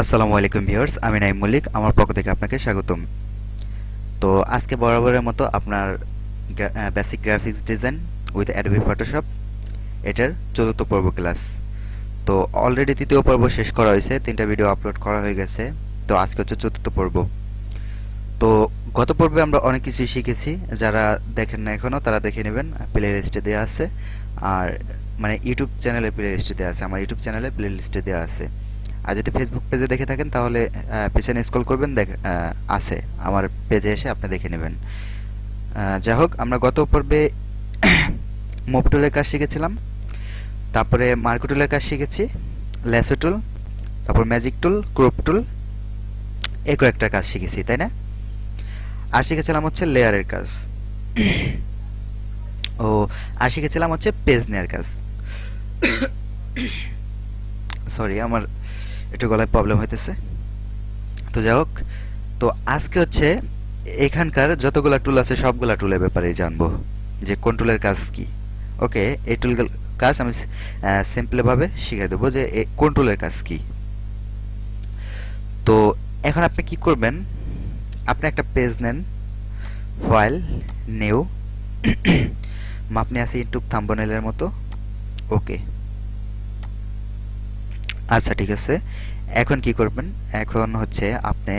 আসসালামু আলাইকুম ভিউয়ার্স, আমি নাইম মল্লিক, আমার পক্ষ থেকে আপনাকে স্বাগতম। তো আজকে বরাবরের মতো আপনার basic graphics design with Adobe Photoshop এটার চতুর্থ পর্ব ক্লাস। তো অলরেডি তৃতীয় পর্ব শেষ করা হয়েছে, 3টা ভিডিও আপলোড করা হয়ে গেছে। তো আজকে হচ্ছে চতুর্থ পর্ব। তো গত পর্বে আমরা অনেক কিছুই শিখেছি, যারা দেখেন না এখনও তারা দেখে নেবেন, প্লে লিস্টে দেওয়া আছে। আর মানে ইউটিউব চ্যানেলে প্লে লিস্টে দেওয়া আছে, আমার ইউটিউব চ্যানেলে প্লে লিস্টে দেওয়া আছে। আর যদি ফেসবুক পেজে দেখে থাকেন তাহলে পিছনে স্ক্রল করবেন, আছে আমার পেজে এসে আপনি দেখে নেবেন। যাই হোক, আমরা গত পর্বে মুভ টুলের কাজ শিখেছিলাম, তারপরে মার্কো টুলের কাজ শিখেছি, ল্যাসো টুল, তারপর ম্যাজিক টুল, ক্রপ টুল, এই কয়েকটা কাজ শিখেছি, তাই না? আর শিখেছিলাম হচ্ছে লেয়ারের কাজ, ও আর শিখেছিলাম হচ্ছে পেজ নেয়ার কাজ। সরি, আমার একটু গলায় প্রবলেম হইতেছে। তো যাই হোক, তো আজকে হচ্ছে এখানকার যতগুলা টুল আছে সবগুলা টুলের ব্যাপারে জানবো, যে কোন টুলের কাজ কি। ওকে, এই টুলগুলো কাজ আমি সিম্পলভাবে শিখিয়ে দেবো যে কোন টুলের কাজ কি। তো এখন আপনি কি করবেন, আপনি একটা পেজ নেন, ফাইল, নিউ, মাপ নিয়ে আসি ইনটু থাম্বনেলের মতো। ওকে, আচ্ছা ঠিক আছে। এখন কি করবেন, এখন হচ্ছে আপনি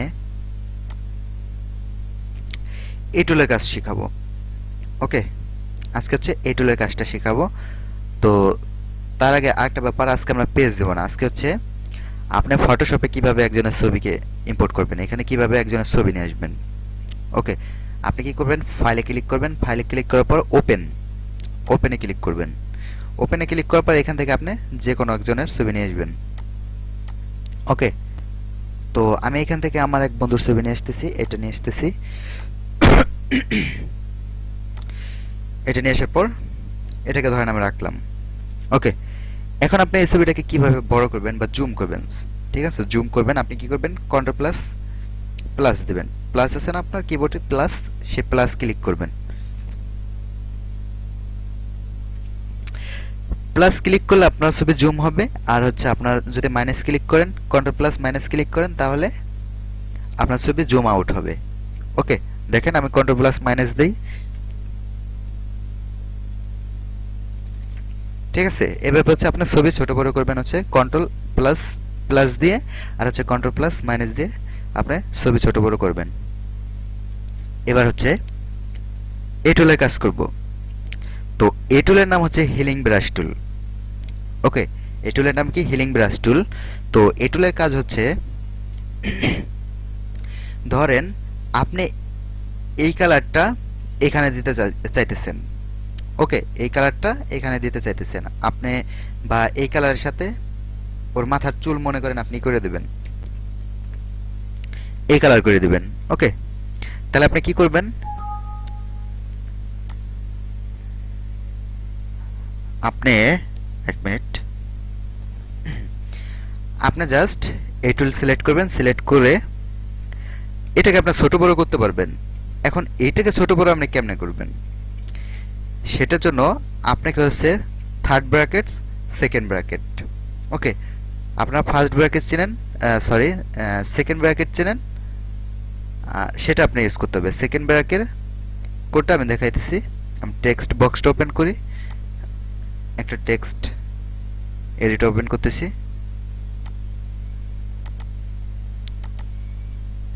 এই টুলের কাজ শিখাবো। ওকে, আজকে হচ্ছে এই টুলের কাজটা শেখাবো। তো তার আগে আরেকটা ব্যাপার, আজকে আমরা পেজ দেবো না, আজকে হচ্ছে আপনি ফটোশপে কিভাবে একজনের ছবিকে ইম্পোর্ট করবেন, এখানে কিভাবে একজনের ছবি নিয়ে আসবেন। ওকে, আপনি কি করবেন, ফাইলে ক্লিক করবেন, ফাইলে ক্লিক করার পর ওপেনে ক্লিক করবেন। ওপেনে ক্লিক করার পর এখান থেকে আপনি যে কোনো একজনের ছবি নিয়ে আসবেন। ওকে, তো আমি এখান থেকে আমার এক বন্ধুর ছবি নিয়ে আসতেছি, এটা নিয়ে আসতেছি। এটা নিয়ে আসার পর এটাকে ধরেন আমি রাখলাম। ওকে, এখন আপনি এই ছবিটাকে কিভাবে বড় করবেন বা জুম করবেন, ঠিক আছে? জুম করবেন, আপনি কি করবেন, কন্ট্রোল প্লাস প্লাস দিবেন। প্লাস আছে না আপনার কিবোর্ডে, প্লাস, সে প্লাস ক্লিক করবেন। প্লাস ক্লিক করলে আপনার ছবি জুম হবে। আর হচ্ছে আপনার যদি মাইনাস ক্লিক করেন, কন্ট্রোল প্লাস মাইনাস ক্লিক করেন, তাহলে আপনার ছবি জুম আউট হবে। ওকে, দেখেন আমি কন্ট্রোল প্লাস মাইনাস দিই, ঠিক আছে? এবার হচ্ছে আপনার ছবি ছোট বড় করবেন হচ্ছে কন্ট্রোল প্লাস প্লাস দিয়ে, আর হচ্ছে কন্ট্রোল প্লাস মাইনাস দিয়ে আপনি ছবি ছোট বড় করবেন। এবার হচ্ছে এই টুলের কাজ করব। তো এই টুলের নাম হচ্ছে হিলিং ব্রাশ টুল। ওকে, এই টুলের নাম কি, হিলিং ব্রাশ টুল। তো এই টুলের কাজ হচ্ছে, ধরেন আপনি এই কালারটা এখানে দিতে চাইতেছেন। ওকে, এই কালারটা এখানে দিতে চাইতেছেন আপনি, বা এই কালারের সাথে ওর মাথার চুল মনে করেন আপনি করে দেবেন, এই কালার করে দিবেন। ওকে, তাহলে আপনি কি করবেন, আপনি এক মিনিট, আপনি জাস্ট এই টুল সিলেক্ট করবেন, সিলেক্ট করে এটাকে আপনি ছোট বড় করতে পারবেন। এখন এইটাকে ছোট বড় আপনি কেমনে করবেন, সেটার জন্য আপনাকে হচ্ছে থার্ড ব্র্যাকেট, সেকেন্ড ব্র্যাকেট। ওকে, আপনারা ফার্স্ট ব্র্যাকেট চেনেন, সরি, সেকেন্ড ব্র্যাকেট চেনেন, সেটা আপনি ইউজ করতে হবে। সেকেন্ড ব্র্যাকেট কোডটা আমি দেখাইতেছি। আমি টেক্সট বক্সটা ওপেন করি, একটা টেক্সট এডিট ওপেন করতেছি।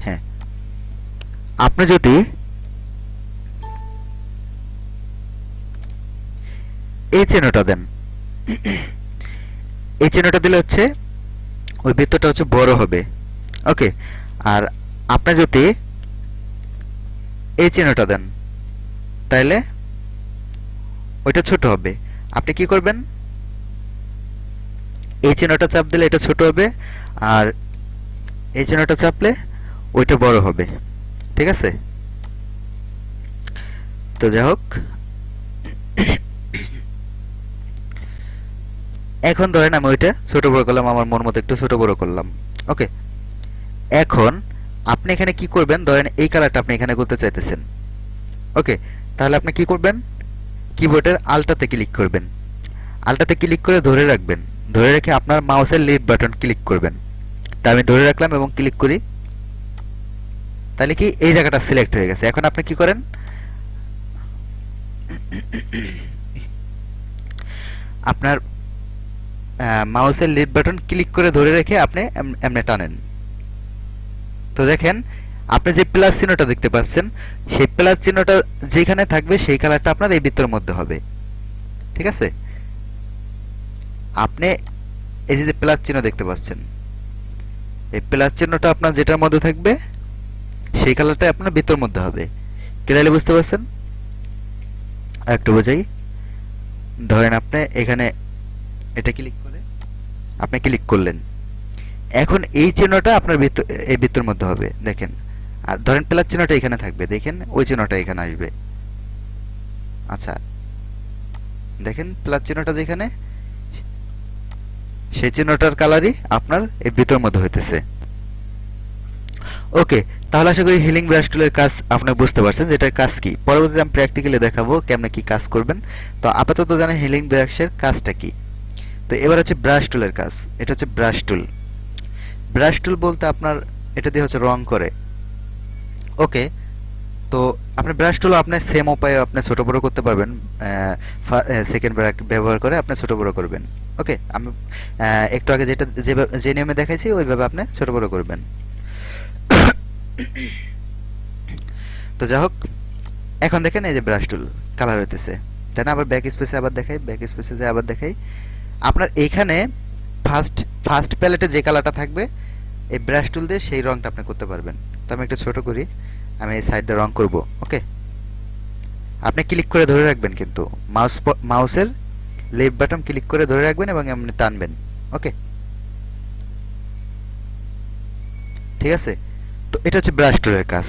হ্যাঁ, আপনি যদি এই চিহ্নটা দেন, এই চিহ্নটা দিলে হচ্ছে ওই বৃত্তটা হচ্ছে বড় হবে। ওকে, আর আপনি যদি এই চিহ্নটা দেন তাহলে ওইটা ছোট হবে। আপনি কি করবেন, এই চিহ্নটা চাপ দিলে এটা ছোট হবে, আর এই চিহ্নটা চাপলে ওইটা বড় হবে। ঠিক আছে? তো যাই হোক, এখন ধরেন আমি ওইটা ছোট বড় করলাম, আমার মন মতো একটু ছোট বড় করলাম। ওকে, এখন আপনি এখানে কি করবেন, ধরেন এই কালারটা আপনি এখানে করতে চাইতেছেন। ওকে, তাহলে আপনি কি করবেন, কিবোর্ডের আলটাতে ক্লিক করবেন, আলটাতে ক্লিক করে ধরে রাখবেন, ধরে রেখে আপনার মাউসের লেফট বাটন ক্লিক করবেন। তা আমি ধরে রাখলাম এবং ক্লিক করি, তাহলে কি এই জায়গাটা সিলেক্ট হয়ে গেছে। এখন আপনি কি করেন, আপনার মাউসের লিফট বাটন ক্লিক করে ধরে রেখে আপনি এমনি টানেন। তো দেখেন আপনি যে প্লাস চিহ্নটা দেখতে পাচ্ছেন, সেই প্লাস চিহ্নটা যেখানে থাকবে সেই কালারটা আপনার এই বৃত্তের মধ্যে হবে। ঠিক আছে, আপনি এই যে প্লাস চিহ্ন দেখতে পাচ্ছেন, এই প্লাস চিহ্নটা আপনার যেটার মধ্যে থাকবে সেই কালারটা আপনার বৃত্তের মধ্যে হবে। ক্লিয়ারলি বুঝতে পারছেন? একটু বোঝাই, ধরেন আপনি এখানে এটা ক্লিক করে আপনি ক্লিক করলেন, এখন এই চিহ্নটা আপনার এই বৃত্তের মধ্যে হবে দেখেন। আর ধরেন প্লাস চিহ্নটা এখানে থাকবে, দেখেন ওই চিহ্নটা এখানে আসবে। আচ্ছা দেখেন প্লাস চিহ্নটা যেখানে, সেই চিহ্নটার কালারই আপনার এই বৃত্তের মধ্যে হইতেছে। ওকে, তাহলে আশা করি হিলিং ব্রাশ টুলের কাজ আপনি বুঝতে পারছেন যে এটার কাজ কি। পরবর্তীতে আমি প্র্যাকটিক্যালি দেখাবো কেমনে কি কাজ করবেন। তো আপাতত জানেন হিলিং ব্রাশের কাজটা কি। তো এবার হচ্ছে ব্রাশ টুলের কাজ। এটা হচ্ছে ব্রাশ টুল। ব্রাশ টুল বলতে আপনার এটা দিয়ে হচ্ছে রং করে। ওকে, তো আপনার ব্রাশ টুল আপনি সেম উপায়ে আপনি ছোট বড় করতে পারবেন। সেকেন্ড ব্রাশ ব্যবহার করে আপনি ছোট বড় করবেন। ওকে, আমি একটু আগে যেটা যে নিয়মে দেখাইছি ওইভাবে আপনি ছোট বড় করবেন। তো যাই হোক, এখন দেখেন এই যে ব্রাশ টুল কালার হইতেছে, তাই না? আবার ব্যাক স্পেসে আবার দেখাই, ব্যাক স্পেসে যে আবার দেখাই, আপনার এইখানে ফার্স্ট প্যালেটে যে কালারটা থাকবে এই ব্রাশ টুল দিয়ে সেই রংটা আপনি করতে পারবেন। তো আমি একটু ছোট করি, আমি এই সাইড দিয়ে রং করব। ওকে, আপনি ক্লিক করে ধরে রাখবেন, কিন্তু মাউসের লেফট বাটন ক্লিক করে ধরে রাখবেন এবং এমনি টানবেন। ওকে, ঠিক আছে। তো এটা হচ্ছে ব্রাশ টুলের কাজ।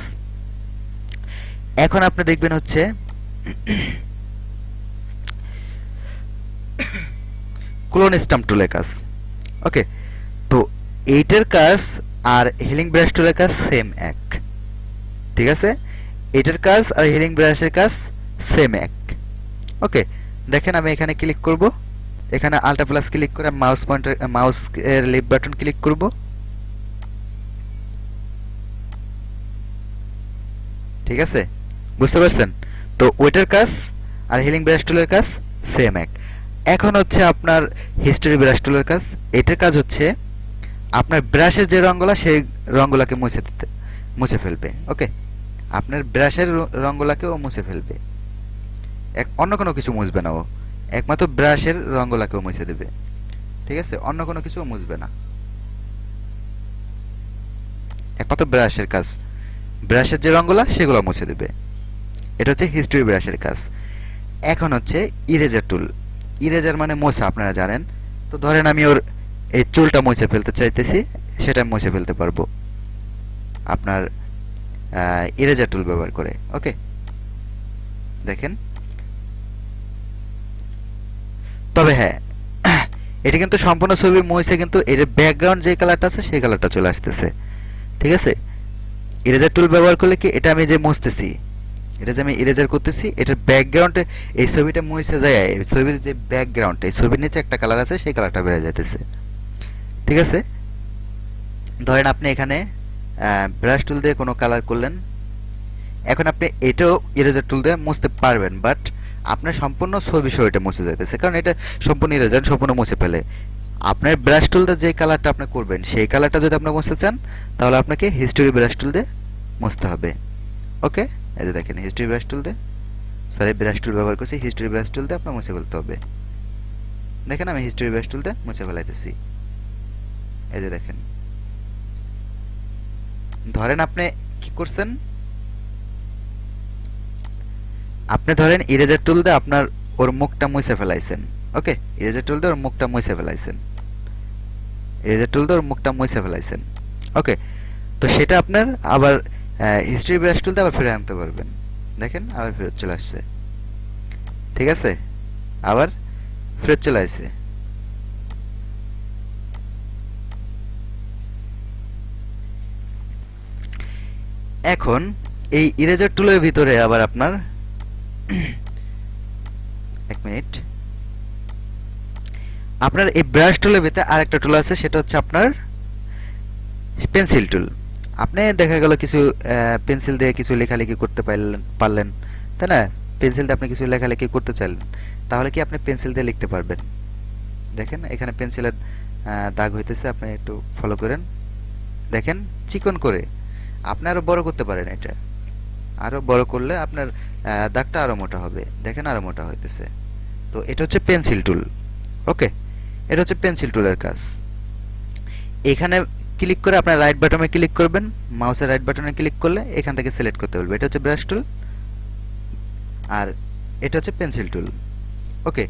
এখন আপনি দেখবেন হচ্ছে ক্লোন স্টাম্প টুলের কাজ। ওকে, তো এইটার কাজ আর হিলিং ব্রাশ টুলের কাজ সেম এক। ঠিক আছে, এটার কাজ আর হিলিং ব্রাশের কাজ সেম এক। ওকে, দেখেন আমি এখানে ক্লিক করব, এখানে আল্টা প্লাস ক্লিক করে মাউস এর লেফট বাটন ক্লিক করব। ঠিক আছে, বুঝতে পারছেন? তো ওইটার কাজ আর হিলিং ব্রাশ টুলের কাজ সেম এক। এখন হচ্ছে আপনার হিস্টোরি ব্রাশ টুলের কাজ। এটার কাজ হচ্ছে আপনার ব্রাশের যে রঙগুলা সেই রঙগুলাকে মুছে ফেলবে। ওকে, আপনার ব্রাশের রঙগুলাকেও মুছে ফেলবে, অন্য কোনো কিছু মুছবে না ও, একমাত্র ব্রাশের রঙগুলাকেও মুছে দেবে। ঠিক আছে, অন্য কোনো কিছু মুছবে না, একমাত্র ব্রাশের কাজ, ব্রাশের যে রঙগুলা সেগুলো মুছে দেবে। এটা হচ্ছে হিস্টোরি ব্রাশের কাজ। এখন হচ্ছে ইরেজার টুল। ইরেজার মানে মোছা, আপনারা জানেন। তো ধরেন আমি ওর এই চুলটা মুছে ফেলতে চাইতেছি, সেটা মুছে ফেলতে পারবো আপনার ইরেজার টুল ব্যবহার করে। ওকে, দেখেন। তবে হ্যাঁ, এটা কিন্তু সম্পূর্ণ ছবি মুছে, কিন্তু এর ব্যাকগ্রাউন্ড যে কালারটা আছে সেই কালারটা চলে আসতেছে। ঠিক আছে, ইরেজার টুল ব্যবহার করলে কি, এটা আমি যে মুছতেছি, এটা যে আমি ইরেজার করতেছি, এটার ব্যাকগ্রাউন্ডে এই ছবিটা মুছে যায়, এই ছবির যে ব্যাকগ্রাউন্ড, এই ছবির নিচে একটা কালার আছে সেই কালারটা বেড়ে যাইতেছে। ঠিক আছে, ধরেন আপনি এখানে ব্রাশ টুল দিয়ে কোনো কালার করলেন, এখন আপনি এটাও ইরেজার টুল দিয়ে মুছতে পারবেন, বাট আপনার সম্পূর্ণ ছবি সহ এটা মুছে যাইতেছে, কারণ এটা সম্পূর্ণ ইরেজার সম্পূর্ণ মুছে ফেলে। আপনার ব্রাশ টুল দিয়ে যে কালারটা আপনি করবেন সেই কালারটা যদি আপনি মুছতে চান, তাহলে আপনাকে হিস্টোরি ব্রাশ টুল দিয়ে মুছতে হবে। ওকে, এই যে দেখেন হিস্টোরি ব্রাশ টুল দিয়ে, সরি ব্রাশ টুল ব্যবহার করছি, হিস্টোরি ব্রাশ টুল দিয়ে আপনার মুছে ফেলতে হবে। দেখেন আমি হিস্টোরি ব্রাশ টুল দিয়ে মুছে ফেলাইতেছি। এই যে দেখেন, ধরেন আপনি কি করছেন, আপনি ধরেন ইরেজার টুল দিয়ে আপনার ওর মুখটা মুছে ফেলাইছেন। ওকে, ইরেজার টুল দিয়ে ওর মুখটা মুছে ফেলাইছেন, ইরেজার টুল দিয়ে ওর মুখটা মুছে ফেলাইছেন। ওকে, তো সেটা আপনার আবার হিস্ট্রি ব্রাশ টুল দিয়ে আবার ফিরে আনতে পারবেন। দেখেন আবার ফেরত চলে আসছে। ঠিক আছে, আবার ফেরত চলে আসছে। এখন এই ইরেজার টুলের ভিতরে আবার আপনার এক মিনিট, আপনার এই ব্রাশ টুলের ভিতরে আরেকটা টুল আছে, সেটা হচ্ছে আপনার পেন্সিল টুল, আপনি দেখা গেল কিছু পেন্সিল দিয়ে কিছু লেখালেখি করতে পারলেন, তাই না? পেন্সিল দিয়ে আপনি কিছু লেখালেখি করতে চাইলেন, তাহলে কি আপনি পেন্সিল দিয়ে লিখতে পারবেন। দেখেন এখানে পেন্সিলের দাগ হইতেছে, আপনি একটু ফলো করেন, দেখেন চিকন করে। আপনি আরো বড় করতে পারেন, এটা আরো বড় করলে আপনার দাগটা আরো মোটা হবে, দেখেন আরো মোটা হইতেছে। তো এটা হচ্ছে পেন্সিল টুল। ওকে, এটা হচ্ছে পেন্সিল টুলের কাজ। এখানে ক্লিক করে আপনার রাইট বাটনে ক্লিক করবেন, মাউসের রাইট বাটনে ক্লিক করলে এখান থেকে সিলেক্ট করতে বলবে। এটা হচ্ছে ব্রাশ টুল আর এটা হচ্ছে পেন্সিল টুল। ওকে,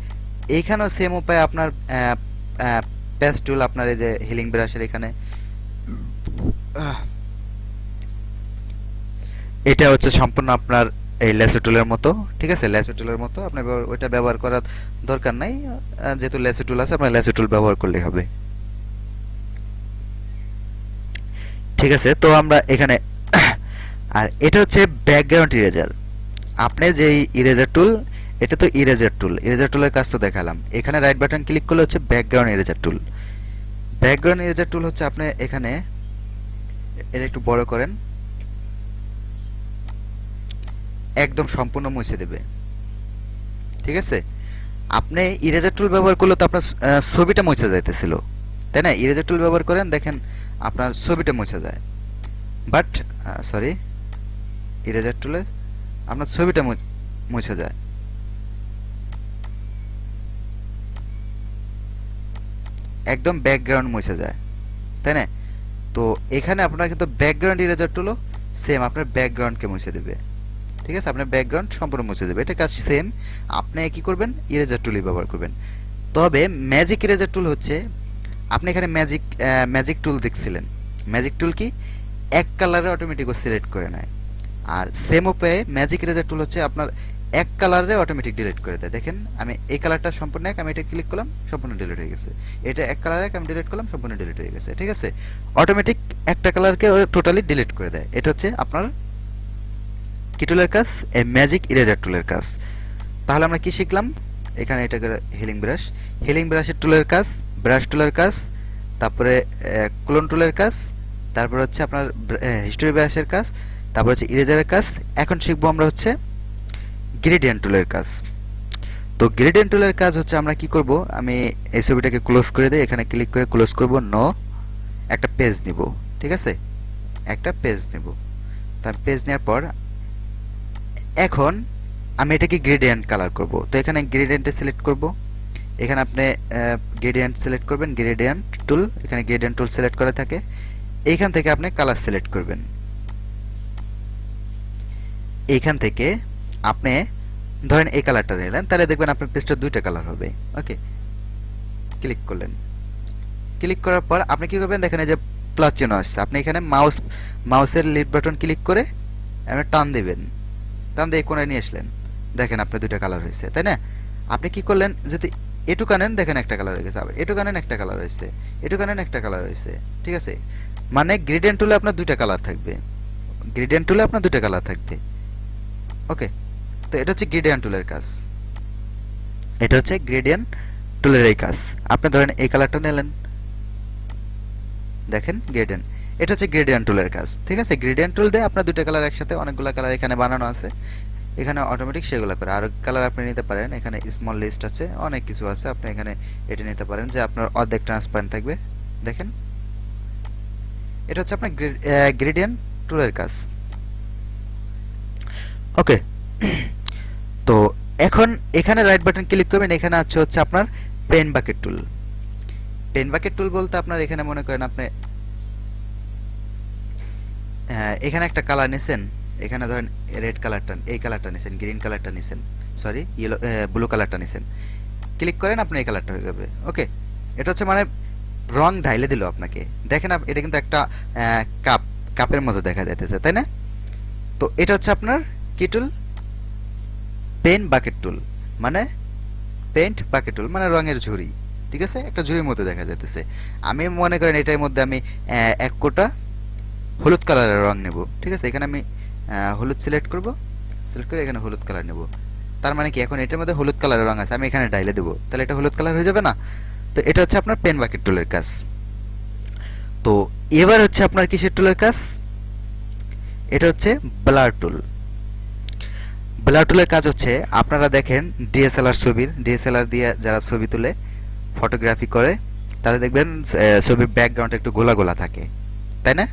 এইখানেও সেম উপায়ে আপনার পেজ টুল, আপনার এই যে হিলিং ব্রাশের এখানে এটা হচ্ছে সম্পূর্ণ আপনার এই লেসো টুলের মতো, ঠিক আছে? লেসো টুলের মতো আপনার ওইটা ব্যবহার করার দরকার নাই, যেহেতু লেসো টুল আছে আপনার লেসো টুল ব্যবহার করলেই হবে। ঠিক আছে, তো আমরা এখানে আর এটা হচ্ছে ব্যাকগ্রাউন্ড ইরেজার। আপনি যে ইরেজার টুল, এটা তো ইরেজার টুল, ইরেজার টুলের কাজ তো দেখালাম। এখানে রাইট বাটন ক্লিক করলে হচ্ছে ব্যাকগ্রাউন্ড ইরেজার টুল। ব্যাকগ্রাউন্ড ইরেজার টুল হচ্ছে আপনি এখানে এটা একটু বড় করেন, একদম সম্পূর্ণ মুছে দেবে। ঠিক আছে, আপনি ইরেজার টুল ব্যবহার করলে তো আপনার ছবিটা মুছে যাইতেছিল, তাই না? ইরেজার টুল ব্যবহার করেন, দেখেন আপনার ছবিটা মুছে যায়। বাট সরি, ইরেজার টুলে আপনার ছবিটা মুছে যায়, একদম ব্যাকগ্রাউন্ড মুছে যায়, তাই না? তো এখানে আপনার কিন্তু ব্যাকগ্রাউন্ড ইরেজার টুলও সেম আপনার ব্যাকগ্রাউন্ডকে মুছে দেবে। ঠিক আছে, আপনার ব্যাকগ্রাউন্ড সম্পূর্ণ মুছে দেবে, এটা কাজ সেম। আপনি কি করবেন, ইরেজার টুলই ব্যবহার করবেন। তবে ম্যাজিক ইরেজার টুল হচ্ছে, আপনি এখানে ম্যাজিক টুল দেখছিলেন। ম্যাজিক টুল কি এক কালারে অটোমেটিক সিলেক্ট করে নেয়, আর সেম উপায়ে ম্যাজিক ইরেজার টুল হচ্ছে আপনার এক কালারে অটোমেটিক ডিলিট করে দেয়। দেখেন আমি এই কালারটা সম্পূর্ণ এক, আমি এটা ক্লিক করলাম সম্পূর্ণ ডিলিট হয়ে গেছে। এটা এক কালার এক, আমি ডিলিট করলাম সম্পূর্ণ ডিলিট হয়ে গেছে। ঠিক আছে, অটোমেটিক একটা কালারকে টোটালি ডিলিট করে দেয়। এটা হচ্ছে আপনার কি টুলের কাজ, এই ম্যাজিক ইরেজার টুলের কাজ। তাহলে আমরা কি শিখলাম এখানে? এটা হিলিং ব্রাশ, হিলিং ব্রাশের টুলের কাজ, ব্রাশ টুলের কাজ, তারপরে ক্লোন টুলের কাজ, তারপর হচ্ছে আপনার হিস্টোরি ব্রাশের কাজ, তারপর হচ্ছে ইরেজারের কাজ। এখন শিখবো আমরা হচ্ছে গ্রেডিয়েন্ট টুলের কাজ। তো গ্রেডিয়েন্ট টুলের কাজ হচ্ছে আমরা কি করব, আমি এই ছবিটাকে ক্লোজ করে দিই, এখানে ক্লিক করে ক্লোজ করব, নো, একটা পেজ নিব। ঠিক আছে, একটা পেজ নেব। তার পেজ নেওয়ার পর এখন আমি এটাকে গ্রেডিয়েন্ট কালার করব। তো এখানে গ্রেডিয়েন্টে সিলেক্ট করব, এখানে আপনি গ্রেডিয়েন্ট সিলেক্ট করবেন, গ্রেডিয়েন্ট টুল, এখানে গ্রেডিয়েন্ট টুল সিলেক্ট করা থাকে। এইখান থেকে আপনি কালার সিলেক্ট করবেন, এইখান থেকে আপনি ধরেন এই কালারটা নিলেন, তাহলে দেখবেন আপনার পেজটা দুইটা কালার হবে। ওকে, ক্লিক করলেন, ক্লিক করার পর আপনি কি করবেন, দেখেন এই যে প্লাস চিহ্ন আসছে, আপনি এখানে মাউসের লিফট বাটন ক্লিক করে আপনি টান দিবেন, টান দিয়ে কোণায় নিয়ে আসলেন, দেখেন আপনার দুইটা কালার হয়েছে, তাই না? আপনি কি করলেন, যদি এটুকু আনেন, দেখেন একটা কালার হয়ে গেছে, আবার এটুকু আনেন একটা কালার হয়েছে, এটুকু আনেন একটা কালার হয়েছে। ঠিক আছে, মানে গ্রেডিয়েন্ট টুলে আপনার দুইটা কালার থাকবে, গ্রেডিয়েন্ট টুলে আপনার দুইটা কালার থাকবে। ওকে, তো এটা হচ্ছে গ্রেডিয়েন্ট টুলের কাজ, এটা হচ্ছে গ্রেডিয়েন্ট টুলের এই কাজ। আপনি ধরেন এই কালারটা নিলেন, দেখেন গ্রেডিয়েন্ট, এটা হচ্ছে গ্রেডিয়েন্ট টুলের কাজ। ঠিক আছে, গ্রেডিয়েন্ট টুল দিয়ে আপনার দুটো কালার একসাথে, অনেকগুলো কালার এখানে বানানো আছে, এখানে অটোমেটিক সেগুলো করে। আর কালার আপনি নিতে পারেন, এখানে স্মল লিস্ট আছে, অনেক কিছু আছে, আপনি এখানে এটা নিতে পারেন যে আপনার অর্ধেক ট্রান্সপারেন্ট থাকবে। দেখেন এটা হচ্ছে আপনার গ্রেডিয়েন্ট টুলের কাজ। ওকে, তো এখন এখানে রাইট বাটন ক্লিক করবেন, এখানে আছে হচ্ছে আপনার pen bucket tool. Pen bucket tool বলতে আপনার এখানে মনে করেন আপনি এখানে একটা কালার নিছেন, এখানে ধরেন রেড কালারটা, এই কালারটা নিছেন, গ্রিন কালারটা নিছেন, সরি ইয়েলো ব্লু কালারটা নিছেন, ক্লিক করেন আপনি এই কালারটা হয়ে যাবে। ওকে, এটা হচ্ছে মানে রং ঢাইলে দিল আপনাকে। দেখেন এটা কিন্তু একটা কাপের মতো দেখা যাইতেছে, তাই না? তো এটা হচ্ছে আপনার কি টুল, পেন বাকেট টুল, মানে পেন্ট বাকেট টুল মানে রঙের ঝুড়ি। ঠিক আছে, একটা ঝুড়ির মতো দেখা যাইতেছে। আমি মনে করেন এটার মধ্যে আমি এক কোটা হলুদ কালারের রং নেব। ঠিক আছে, এখানে আমি হলুদ সিলেক্ট করব, সিলেক্ট করে এখানে হলুদ কালার নেব। তার মানে কি, এখন এটার মধ্যে হলুদ কালারের রং আছে, আমি এখানে ডাইলে দেবো, তাহলে এটা হলুদ কালার হয়ে যাবে না? তো এটা হচ্ছে আপনার পেন বাকেট টুলের কাজ। তো এবার হচ্ছে আপনার কিসের টুলের কাজ? এটা হচ্ছে ব্লার টুল। ব্লার টুলের কাজ হচ্ছে, আপনারা দেখেন ডিএসএলআর দিয়ে যারা ছবি তুলে ফটোগ্রাফি করে, তাদের দেখবেন ছবির ব্যাকগ্রাউন্ড একটু গোলা গোলা থাকে, তাই না?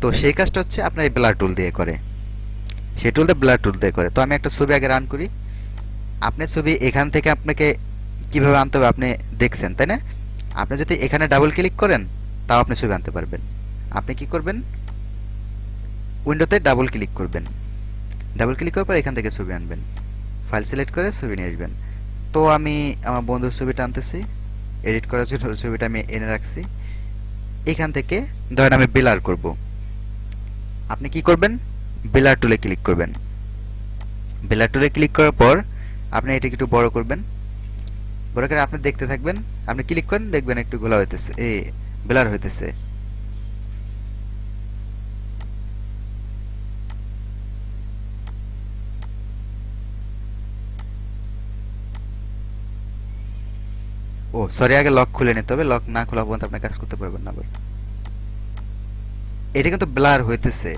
তো সেই কাজটা হচ্ছে আপনার এই ব্লার টুল দিয়ে করে, সেই টুল দিয়ে ব্লার টুল দিয়ে করে। তো আমি একটা ছবি আগে রান করি। আপনি ছবি এখান থেকে আপনাকে কিভাবে আনতে হবে আপনি দেখছেন, তাই না? আপনি যদি এখানে ডাবল ক্লিক করেন, তাও আপনি ছবি আনতে পারবেন। আপনি কি করবেন? উইন্ডোতে ডাবল ক্লিক করবেন, ডাবল ক্লিক করার পর এখান থেকে ছবি আনবেন, ফাইল সিলেক্ট করে ছবি নিয়ে আসবেন। তো আমি আমার বন্ধুর ছবিটা আনতেছি, এডিট করার জন্য ওর ছবিটা আমি এনে রাখছি। এখান থেকে ধরেন আমি ব্লার করব, আপনি কি করবেন? ব্লার টুলে ক্লিক করবেন। ব্লার টুলে ক্লিক করার পর আপনি এটাকে একটু বড় করবেন, বড় করে আপনি দেখতে থাকবেন। আপনি ক্লিক করেন, দেখবেন একটু ঘোলা হইতেছে, ব্লার হইতেছে। ও সরি, আগে লক খুলে নিতে হবে, লক না খোলা পর্যন্ত আপনি কাজ করতে পারবেন না আবার। এটা কিন্তু ব্লার হইতেছে,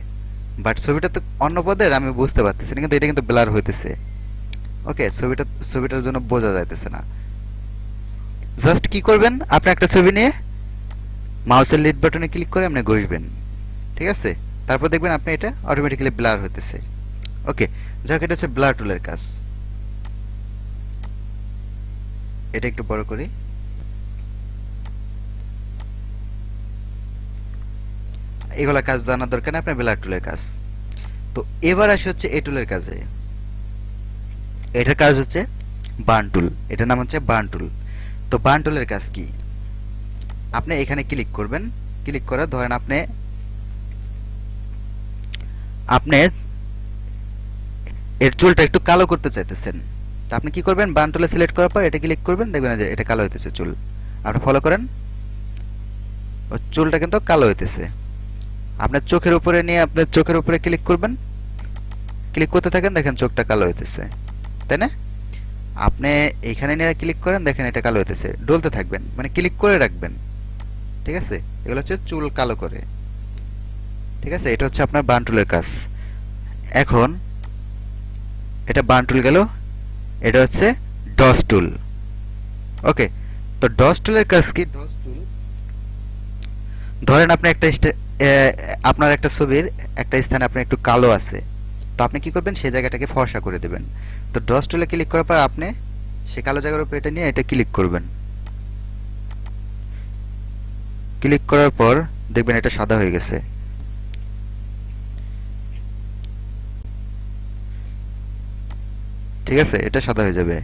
বাট ছবিটা তো অন্য পদের, আমি বুঝতে পারতেছি না, কিন্তু এটা কিন্তু ব্লার হইতেছে। ওকে, ছবিটার জন্য বোঝা যাইতেছে না। জাস্ট কি করবেন, আপনি একটা ছবি নিয়ে মাউসের লিড বাটনে ক্লিক করে আপনি ঘষবেন, ঠিক আছে? তারপর দেখবেন আপনি এটা অটোমেটিক্যালি ব্লার হইতেছে। ওকে, যাক, এটা হচ্ছে ব্লার টুলের কাজ। এটা একটু বড় করি। এগুলা কাজ জানার দরকার নেই, আপনার ব্লার টুলের কাজ। তো এবার আসি হচ্ছে এই টুলের কাজে। এটার কাজ হচ্ছে বার্ন টুল, এটার নাম হচ্ছে বার্ন টুল। তো বার্ন টুলের কাজ কি? আপনি এখানে ক্লিক করবেন, ক্লিক করে ধরেন আপনি আপনি এর চুলটা একটু কালো করতে চাইতেছেন। তা আপনি কি করবেন? বার্ন টুলে সিলেক্ট করার পর এটা ক্লিক করবেন, দেখবেন যে এটা কালো হইতেছে চুল। আপনি ফলো করেন, ও চুলটা কিন্তু কালো হইতেছে। আপনার চোখের উপরে নিয়ে আপনার চোখের উপরে ক্লিক করবেন, ক্লিক করতে থাকেন, দেখেন চোখটা কালো হইতেছে, তাই না? আপনি এইখানে নিয়ে ক্লিক করেন, দেখেন এটা কালো হইতেছে। ডলতে থাকবেন, মানে ক্লিক করে রাখবেন, ঠিক আছে? এগুলো হচ্ছে চুল কালো করে, ঠিক আছে? এটা হচ্ছে আপনার বার্ন টুলের কাজ। এখন এটা বার্ন টুল গেল, এটা হচ্ছে ডস টুল। ওকে, তো ডস টুলের কাজ কি? ডস টুল, ধরেন আপনি আপনার একটা ছবির একটা স্থানে আপনার একটু কালো আছে, তো আপনি কি করবেন? সেই জায়গাটাকে ফর্সা করে দেবেন। তো ডস টুলে ক্লিক করার পর আপনি সেই কালো জায়গার উপর এটা নিয়ে এটা ক্লিক করবেন। ক্লিক করার পর দেখবেন এটা সাদা হয়ে গেছে, ঠিক আছে? এটা সাদা হয়ে যাবে।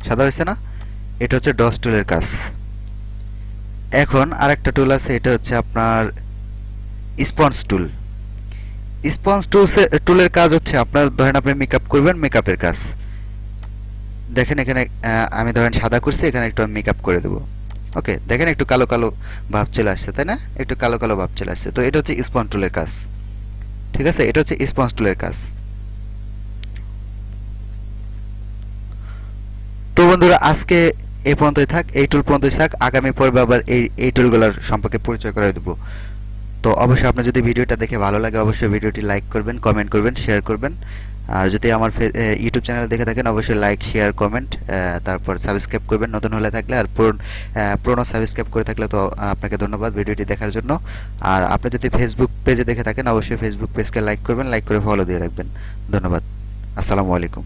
সাদা হয়েছে না? এটা হচ্ছে ডস টুলের কাজ। এখন আরেকটা টুল আছে, এটা হচ্ছে আপনার স্পঞ্জ টুল। স্পঞ্জ টুলের কাজ হচ্ছে, আপনার ধরেন আপনি মেকআপ করবেন, মেকআপের কাজ। দেখেন এখানে আমি ধরেন সাদা করছি, এখানে একটু আমি মেকআপ করে দেবো। ওকে, দেখেন একটু কালো কালো ভাব চলে আসছে, তাই না? একটু কালো কালো ভাব চলে আসছে। তো এটা হচ্ছে স্পঞ্জ টুলের কাজ, ঠিক আছে? এটা হচ্ছে স্পঞ্জ টুলের কাজ। তো বন্ধুরা, আজকে এই পর্যন্তই থাক, এই টুল পর্যন্তই থাক। আগামী পর্বে আবার এই টুলগুলোর সম্পর্কে পরিচয় করে দেবো। তো অবশ্যই আপনার যদি ভিডিওটা দেখে ভালো লাগে, অবশ্যই ভিডিওটি লাইক করবেন, কমেন্ট করবেন, শেয়ার করবেন। আর যদি আমার ইউটিউব চ্যানেল দেখে থাকেন, অবশ্যই লাইক, শেয়ার, কমেন্ট, তারপর সাবস্ক্রাইব করবেন নতুন হলে থাকলে। আর পুরনো সাবস্ক্রাইব করে থাকলে তো আপনাকে ধন্যবাদ ভিডিওটি দেখার জন্য। আর আপনি যদি ফেসবুক পেজে দেখে থাকেন, অবশ্যই ফেসবুক পেজকে লাইক করবেন, লাইক করে ফলো দিয়ে রাখবেন। ধন্যবাদ। আসসালামু আলাইকুম।